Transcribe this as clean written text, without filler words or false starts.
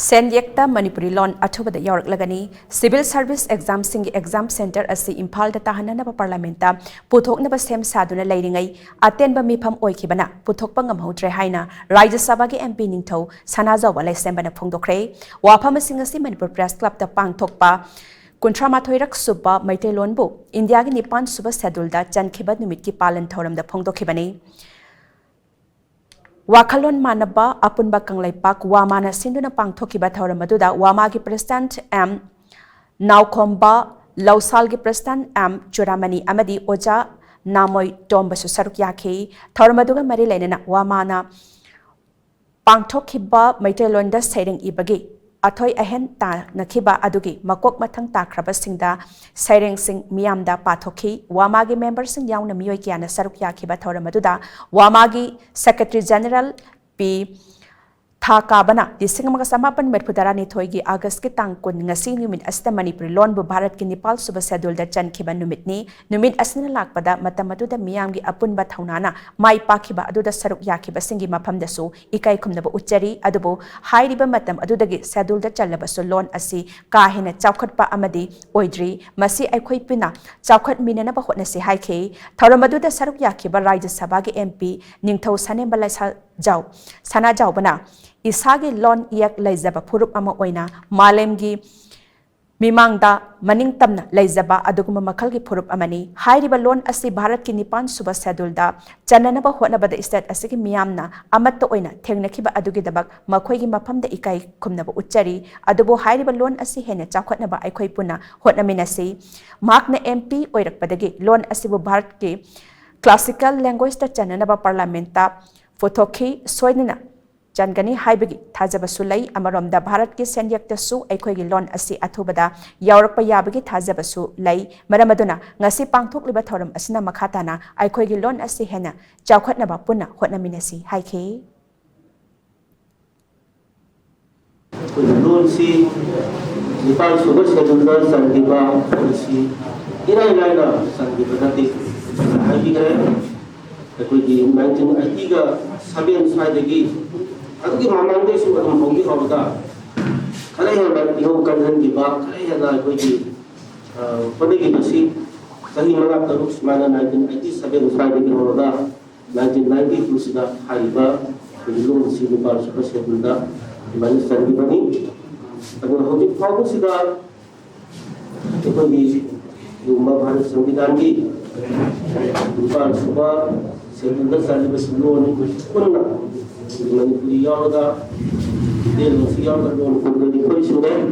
Senyekta Manipuri Yaoraklagani Civil Service Exam Singi Exam Center asi Imphal Da Tahanaba Parlamenta Puthoknaba Sem Saduna Leiringai Atenba Mifam Oikibana Puthokpa Ngamhodre Haina Rajya Sabha gi MP Ningthau Sanajawa Leishemba na phongdokre Wafhamasing asi Manipur Press Club ta pangthokpa Kuntramathoi Suba Maitelonbu India gi Nipan Suba Schedule da Chankhiba Numit ki Palan Thoram da phongdokhibani Wakalon Manaba Apunba Kanglaipak Wamana Sinduna Pangthokiba Thoramatuda Wamagi President M Naukomba Lausalgi President M Churamani Amadi Oja Namoi Tombasu Sarukyaki Thoramaduga Marilena Wamana Pangthokiba Maitelonda Saying Ibagi Atoi ahen ta nakiba adugi makok mathang takraba singda saireng sing miyamda pathoki wamagi members sing yauna miyoi kiana saruk yakhiba thoramaduda wamagi secretary general p Thakabana disingamaga samapan merpudarani thoigi August ki tangkun ngasi numit asta Manipuri lon bu Bharat ki Nepal suba schedule da chankhiba numitni numit asna lakpada matamaduda miyamgi apunba thaunana mai pakhiba aduda saruk yakhiba singi mafamda su ikai khumnaba uchari adubu hairiba matam adudagi schedule da challaba su lon asi ka hena chawkhatpa amadi oidri masi aikhoi pina chawkhat minanaba hotnasi haikhe thoramaduda saruk yakhiba Rajya Sabha gi MP Ningthau Sanemba Laisa Jaw Sana Jawbana Isagi lon yak laizaba purup ama oina malemgi mimangda maning tamna laizaba aduguma makhalgi purup amani hairiba lon asi Bharat ki Nipan suba schedule da Tahanaba Hotnari state asigi miyamna amatta oina thengnakhiba adugi dabak makhoigi mafamda ikai khumnaba uchari adubo hairiba lon asi hena chawkhatnaba aikhoi puna hotnaminasi makna MP oirakpadagi lon asibu Bharat ki classical language ta Tahanaba Parlamenta photokhi soinina Jangani Haibagi Tajabasulai Amaromda Bharat ki Senyekta su Aikogi lon asi athubada Yaorakpa Yabagi Tajabasu Lai Maramaduna Ngasi Pangthok liba thoram asina makhatana Aikogi lon asi hena Chawkhatnaba puna hotnaminasi haikhe Lon si Nepal suba schedule sandiba policy ina sandiba dati haibigre Aikogi 1980 ga 7 saidagi Adugi mamangde su adum hongi hawda kala hena iho kanhan giba kala hena koigi padegi basi sahi manga taruk mana 1987 saidi ki hawda 1992 sida haiba bilung si Nepal super sekunda bani sangi bani adu hoji phagu sida koigi yuma Bharat Samvidhan ki Nepal super sekunda sali basi loni kunna Manipuri Yaoraklagani Lon Kundani Koisune